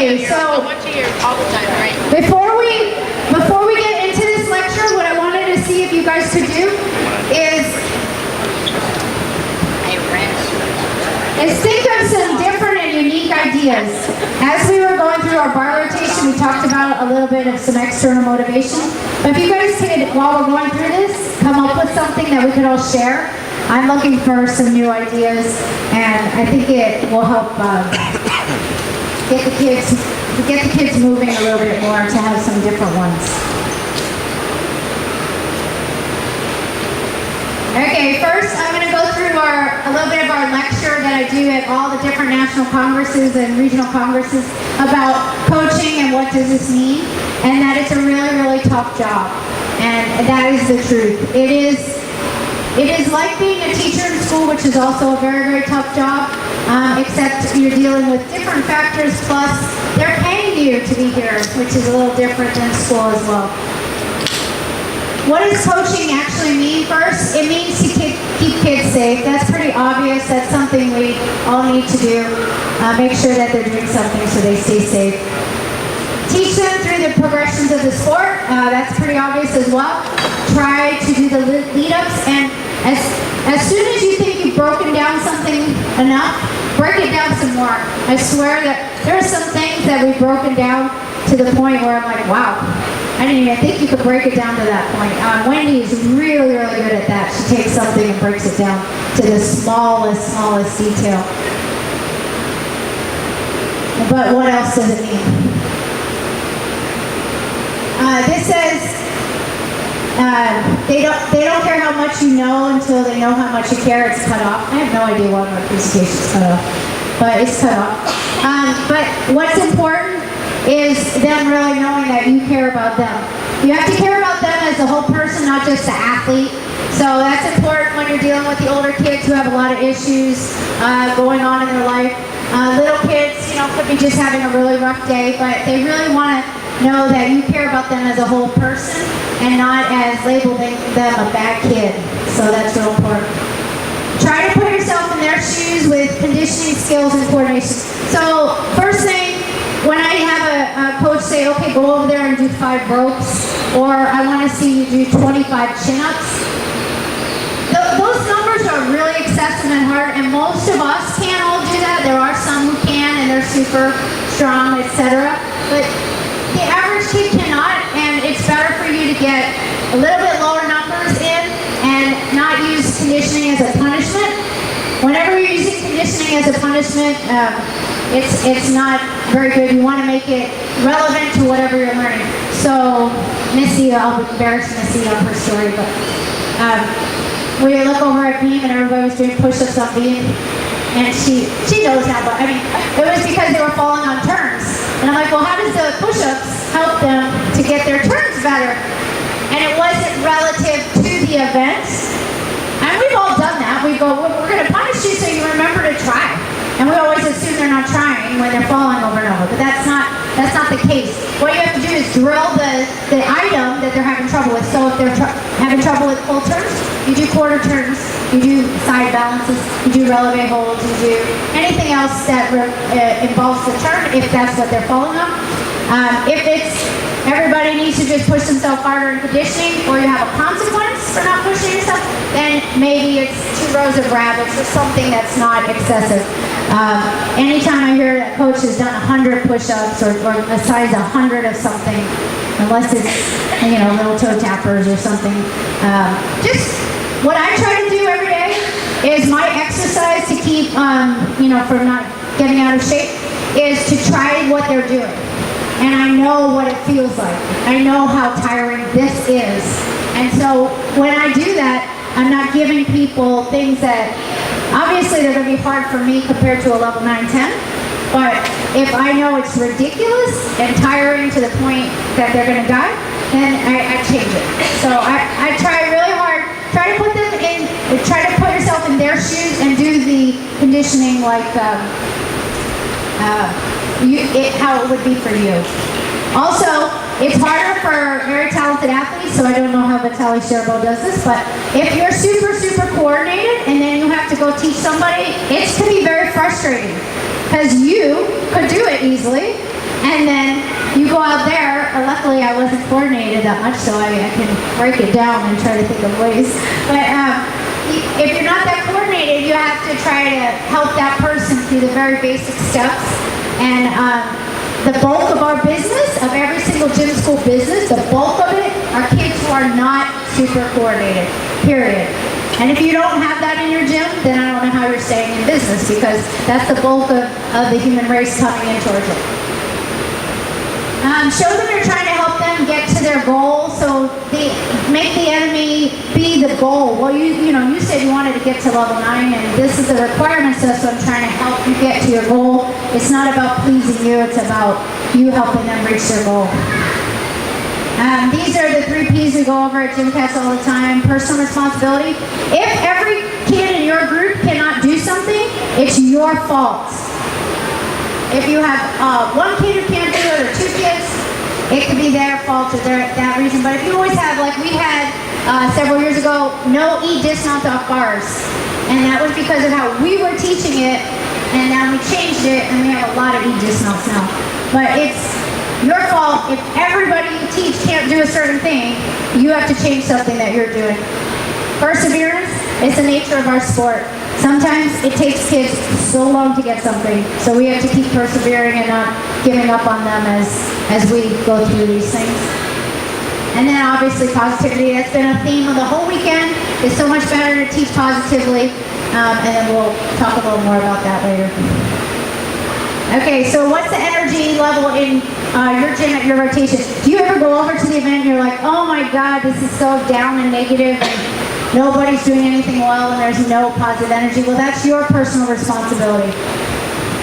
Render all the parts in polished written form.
Okay, so once a year, all the time, right? before we get into this lecture, what I wanted to see if you guys could do is think of some different and unique ideas. As we were going through our bar rotation, we talked about a little bit of some external motivation. But if you guys could, while we're going through this, come up with something that we could all share. I'm looking for some new ideas, and I think it will help get the kids moving a little bit more to have some different ones. Okay, first I'm going to go through a little bit of our lecture that I do at all the different national congresses and regional congresses about coaching and what does this mean, and that it's a really, really tough job, and that is the truth. It is like being a teacher in school, which is also a very, very tough job, except you're dealing with different factors, plus they're paying you to be here, which is a little different than school as well. What does coaching actually mean first? It means to keep kids safe. That's pretty obvious. That's something we all need to do. Make sure that they're doing something so they stay safe. Teach them through the progressions of the sport. That's pretty obvious as well. Try to do the lead-ups, and as soon as you think you've broken down something enough, break it down some more. I swear that there are some things that we've broken down to the point where I'm like, wow, I didn't even think you could break it down to that point. Wendy is really, really good at that. She takes something and breaks it down to the smallest detail. But what else does it mean? This says they don't care how much you know until they know how much you care. It's cut off. I have no idea why my presentation's cut off, but it's cut off. But what's important is them really knowing that you care about them. You have to care about them as a whole person, not just the athlete. So that's important when you're dealing with the older kids who have a lot of issues going on in their life. Little kids, could be just having a really rough day, but they really want to know that you care about them as a whole person and not as labeling them a bad kid. So that's real important. Try to put yourself in their shoes with conditioning skills and coordination. So first thing, when I have a coach say, okay, go over there and do 5 ropes, or I want to see you do 25 chin-ups, those numbers are really excessive and hard, and most of us can't all do that. There are some who can, and they're super strong, etc. But the average kid cannot, and it's better for you to get a little bit lower numbers in and not use conditioning as a punishment. Whenever you're using conditioning as a punishment, it's not very good. You want to make it relevant to whatever you're learning. So Missy, I'll embarrass Missy on her story, but we look over at Beam and everybody was doing push-ups on Beam, and she knows now, but it was because they were falling on turns. And I'm like, well, how does the push-ups help them to get their turns better? And it wasn't relative to the event. And we've all done that. We go, well, we're going to punish you so you remember to try. And we always assume they're not trying when they're falling over and over. But that's not the case. What you have to do is drill the item that they're having trouble with. So if they're having trouble with full turns, you do quarter turns, you do side balances, you do releve holds, you do anything else that involves the turn if that's what they're falling on. If it's everybody needs to just push themselves harder in conditioning, or you have a consequence for not pushing yourself, then maybe it's 2 rows of rabbits or something that's not excessive. Anytime I hear that coach has done 100 push-ups or a size 100 of something, unless it's little toe tappers or something, just what I try to do every day is my exercise to keep from not getting out of shape is to try what they're doing. And I know what it feels like. I know how tiring this is. And so when I do that, I'm not giving people things that, obviously they're going to be hard for me compared to a level 9, 10. But if I know it's ridiculous and tiring to the point that they're going to die, then I change it. So I try really hard, try to put yourself in their shoes and do the conditioning like how it would be for you. Also, it's harder for very talented athletes, so I don't know how Vitaly Sherbo does this, but if you're super, super coordinated and then you have to go teach somebody, it can be very frustrating because you could do it easily, And then you go out there, luckily I wasn't coordinated that much, so I can break it down and try to think of ways. But if you're not that coordinated, you have to try to help that person through the very basic steps. And the bulk of our business, of every single gym school business, the bulk of it are kids who are not super coordinated, period. And if you don't have that in your gym, then I don't know how you're staying in business, because that's the bulk of the human race coming into our gym. Show them you're trying to help them get to their goal. So make the enemy be the goal. Well, you said you wanted to get to level 9, and this is the requirement, so I'm trying to help you get to your goal. It's not about pleasing you, it's about you helping them reach their goal. These are the 3 P's we go over at Gymcats all the time. Personal responsibility. If every kid in your group cannot do something, it's your fault. If you have 1 kid who can't do it, or 2 kids, it could be their fault or that reason. But if you always have, like we had several years ago, no e-dismount off bars. And that was because of how we were teaching it, and now we changed it, and we have a lot of e-dismounts now. But it's your fault if everybody you teach can't do a certain thing. You have to change something that you're doing. Perseverance is the nature of our sport. Sometimes it takes kids so long to get something, so we have to keep persevering and not giving up on them as we go through these things. And then obviously positivity, that's been a theme of the whole weekend. It's so much better to teach positively, and then we'll talk a little more about that later. Okay, so what's the energy level in your gym at your rotation? Do you ever go over to the event and you're like, oh my God, this is so down and negative, and nobody's doing anything well, and there's no positive energy? Well, that's your personal responsibility.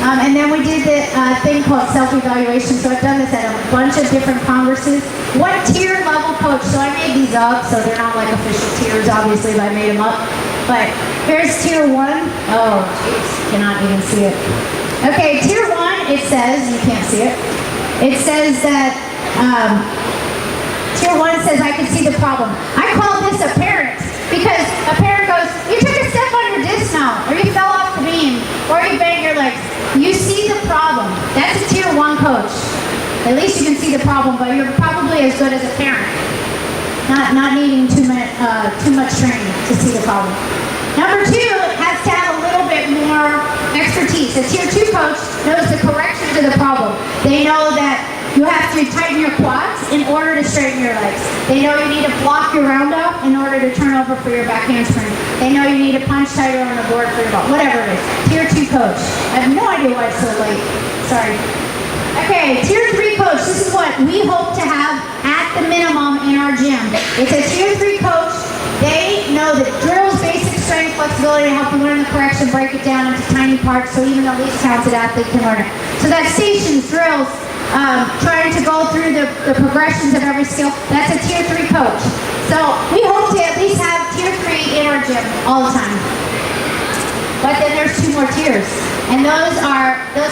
And then we did the thing called self-evaluation. So I've done this at a bunch of different congresses. What tier level coach? So I made these up, so they're not like official tiers, obviously, but I made them up. But here's tier 1. Oh, geez, cannot even see it. Okay, tier 1, it says, you can't see it. It says that, tier 1 says, I can see the problem. I call this a parent, because a parent goes, you took a step on your dismount, or you fell off the beam, or you banged your legs. You see the problem. That's a tier 1 coach. At least you can see the problem, but you're probably as good as a parent. Not needing too much training to see the problem. Number 2 has to have a little bit more expertise. A tier 2 coach knows the correction to the problem. They know that you have to tighten your quads in order to straighten your legs. They know you need to block your roundout in order to turn over for your back handspring. They know you need to punch tighter on the board for your ball. Whatever it is. Tier 2 coach. I have no idea why it's so late. Sorry. Okay, tier 3 coach. This is what we hope to have at the minimum in our gym. It's a tier 3 coach. They know the drills, basic strength, flexibility to help you learn the correction, break it down into tiny parts so even the least talented athlete can learn it. So that's stations, drills, trying to go through the progressions of every skill. That's a tier 3 coach. So we hope to at least have tier 3 in our gym all the time. But then there's 2 more tiers. And those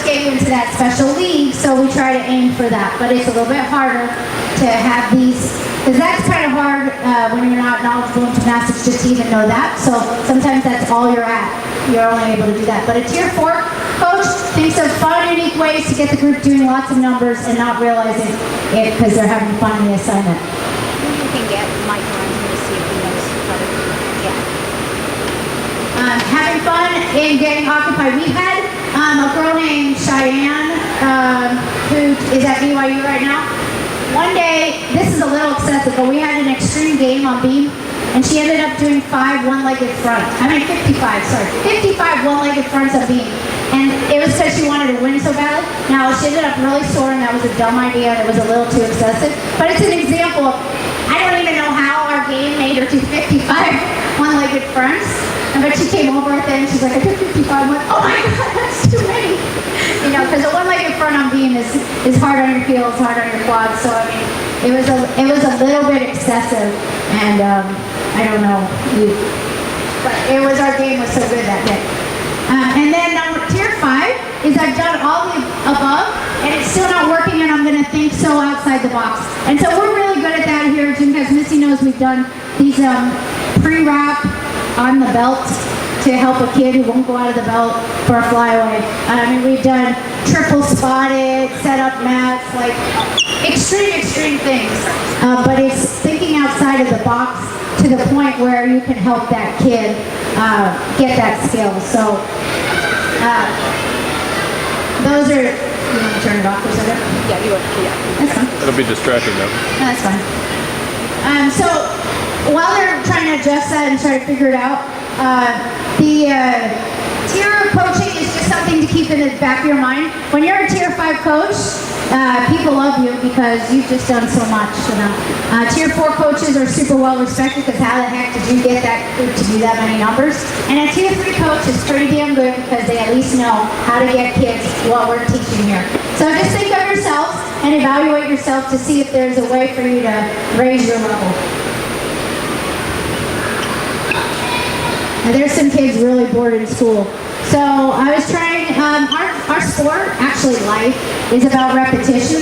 get you into that special league, so we try to aim for that. But it's a little bit harder to have these, because that's kind of hard when you're not knowledgeable in gymnastics just to even know that. So sometimes that's all you're at. You're only able to do that. But a tier 4 coach thinks of fun, unique ways to get the group doing lots of numbers and not realizing it because they're having fun in the assignment. You can get Mike around here to see if he knows how to do it. Yeah. Having fun and getting occupied. We had a girl named Cheyenne who is at BYU right now. One day, this is a little excessive, but we had an extreme game on beam, and she ended up doing 5 one-legged fronts. 55 one-legged fronts on beam. And it was because she wanted to win so badly. Now, she ended up really sore, and that was a dumb idea, and it was a little too excessive. But it's an example of, I don't even know how our game made her do 55 one-legged fronts. But she came over at the end, she's like, I did 55. I'm like, oh my God, that's too many. You know, because a one-legged front on beam is hard on your heels, hard on your quads. So I mean, it was a little bit excessive, and I don't know, but our game was so good that day. And then tier 5 is I've done all the above, and it's still not working, and I'm going to think so outside the box. And so we're really good at that here at Gymcats. Missy knows we've done these pre-wrap on the belt to help a kid who won't go out of the belt for a flyaway. I mean, we've done triple spotted, set up mats, like extreme things. But it's thinking outside of the box to the point where you can help that kid get that skill. So those are, you want to turn it off for a second? Yeah, you are. Yeah. That's fine. It'll be distracting though. No, that's fine. So while they're trying to adjust that and try to figure it out, the tier coaching is just something to keep in the back of your mind. When you're a tier 5 coach, people love you because you've just done so much. You know? Tier 4 coaches are super well respected because how the heck did you get that group to do that many numbers? And a tier 3 coach is pretty damn good because they at least know how to get kids what we're teaching here. So just think of yourself and evaluate yourself to see if there's a way for you to raise your level. Now, there's some kids really bored in school. So I was trying, our sport, actually life, is about repetition.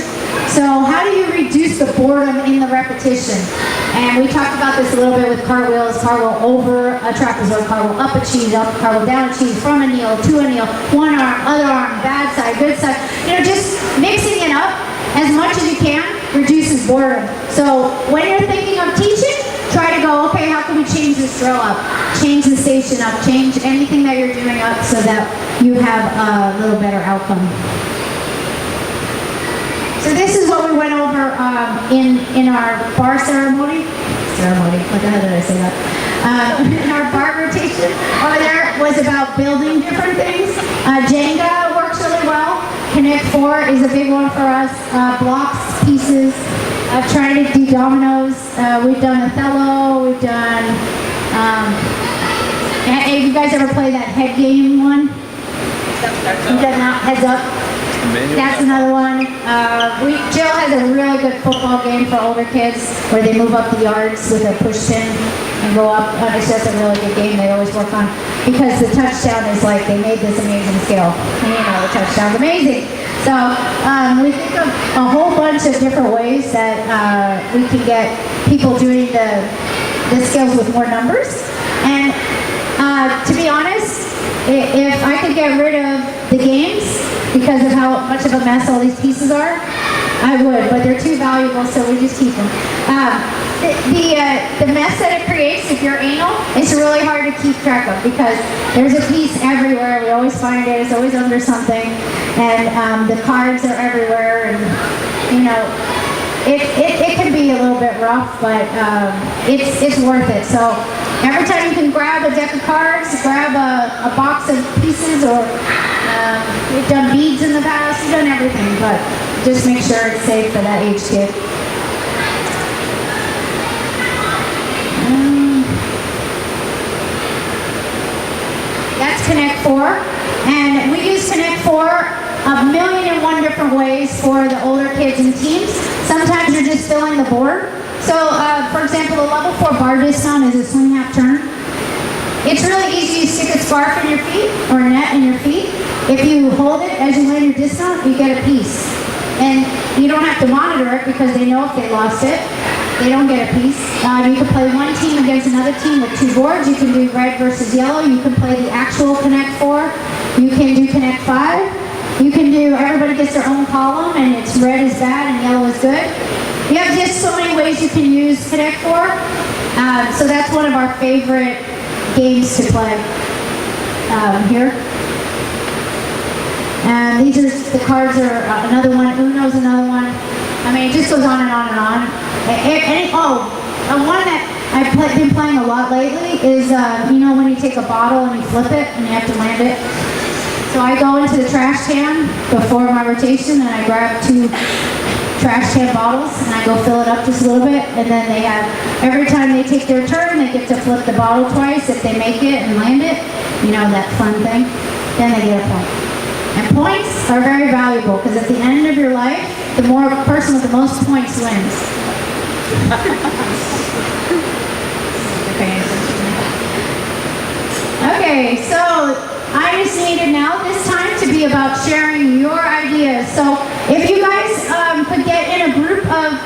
So how do you reduce the boredom in the repetition? And we talked about this a little bit with cartwheels, cartwheel over a trapezoid, cartwheel up a cheese, up cartwheel down a cheese, from a kneel to a kneel, one arm, other arm, bad side, good side. You know, just mixing it up as much as you can reduces boredom. So when you're thinking of teaching, try to go, okay, how can we change this drill up? Change the station up, change anything that you're doing up so that you have a little better outcome. So this is what we went over in our bar ceremony. What the hell did I say that? In our bar rotation over there was about building different things. Jenga works really well. Connect 4 is a big one for us. Blocks, pieces. I've tried to do dominoes. We've done Othello. We've done. Have you guys ever played that head game one? You've done that, heads up. That's another one. Jill has a really good football game for older kids where they move up the yards with a push pin and go up. It's just a really good game they always work on because the touchdown is like they made this amazing skill. And you know, the touchdown's amazing. So we think of a whole bunch of different ways that we can get people doing the skills with more numbers. And to be honest, if I could get rid of the games because of how much of a mess all these pieces are, I would, but they're too valuable, so we just keep them. The mess that it creates, if you're anal, it's really hard to keep track of because there's a piece everywhere. We always find it. It's always under something, and the cards are everywhere, and you know, it can be a little bit rough, but it's worth it. So every time you can grab a deck of cards, grab a box of pieces, or we've done beads in the past, we've done everything, but just make sure it's safe for that age kid. That's Connect 4, and we use Connect 4 a million and one different ways for the older kids and teams. Sometimes you're just filling the board. So, for example, the level 4 bar dismount is a swing half turn. It's really easy. You stick a scarf in your feet or a net in your feet. If you hold it as you land your dismount, you get a piece. And you don't have to monitor it because they know if they lost it, they don't get a piece. You can play one team against another team with 2 boards. You can do red versus yellow. You can play the actual Connect 4. You can do Connect 5. You can do, everybody gets their own column, and it's red is bad and yellow is good. You have just so many ways you can use Connect 4. So that's one of our favorite games to play here. And these are, the cards are another one, Uno's another one. I mean, it just goes on and on and on. One that I've been playing a lot lately is, you know, when you take a bottle and you flip it and you have to land it. So I go into the trash can before my rotation and I grab 2 trash can bottles and I go fill it up just a little bit, and then they have, every time they take their turn, they get to flip the bottle twice. If they make it and land it, you know, that fun thing, then they get a point. And points are very valuable because at the end of your life, the person with the most points wins. Okay, so I just needed now this time to be about sharing your ideas. So if you guys could get in a group of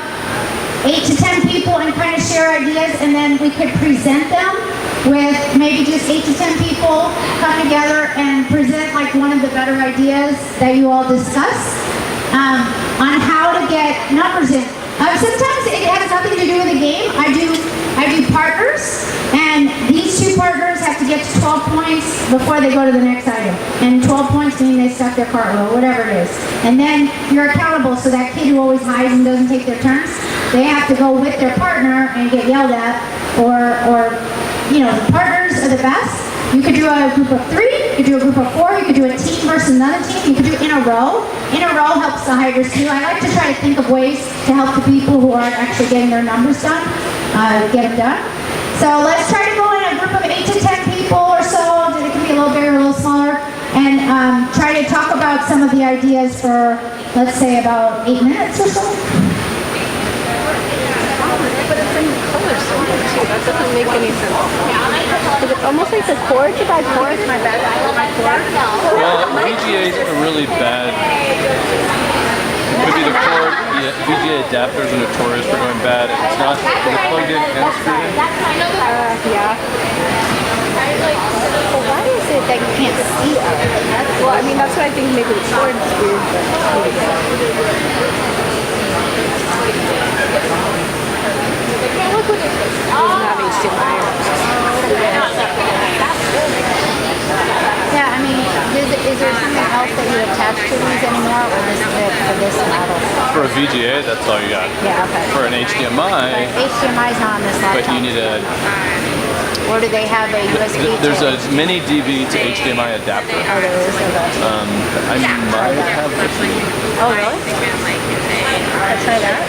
8 to 10 people and kind of share ideas, and then we could present them with maybe just 8 to 10 people come together and present like one of the better ideas that you all discuss. on how to get numbers in. Sometimes it has nothing to do with the game. I do partners, and these two partners have to get to 12 points before they go to the next item. And 12 points mean they stuck their cart well, whatever it is. And then you're accountable, so that kid who always hides and doesn't take their turns, they have to go with their partner and get yelled at, or you know, the partners are the best. You could do a group of 3, you could do a group of 4, you could do a team versus another team, you could do in a row. In a row helps the hiders too. I like to try to think of ways to help the people who aren't actually getting their numbers done, get them done. So let's try to go in a group of 8 to 10 people or so. It can be a little bigger, a little smaller, and try to talk about some of the ideas for, let's say, about 8 minutes or so. But it's in color so much too. That doesn't make any sense. Is it almost like the chords about chords? My bad. Well, VGAs are really bad. Maybe the cord, VGA adapters are notorious for going bad. If it's not plugged in and screwed in. Yeah. Well, why is it that you can't see everything? Well, I mean, that's what I think maybe the chords weird, but look what it is. It doesn't have HDMI. Yeah, I mean, is there something else that you attach to these anymore, or is it for this model? For a VGA, that's all you got. Yeah, okay. For an HDMI, HDMI is not on this laptop. but you need a. Or do they have a USB? There's a mini DV to HDMI adapter. Oh, there is. I might have this. Oh, really? Let's try that.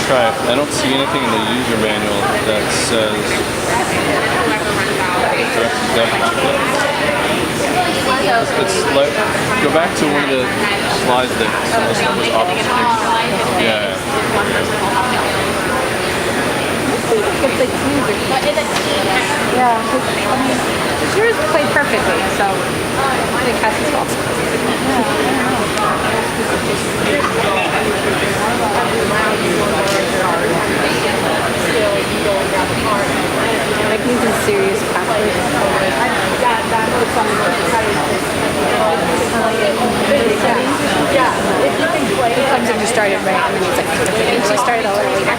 Try it. I don't see anything in the user manual that says. It's like, go back to one of the slides that was office. Yeah. It's like music. Yeah. I mean, yours played perfectly, so I think that's his fault. Like using serious passwords. Yeah. It comes and you started right, and it's like, and she started all over later.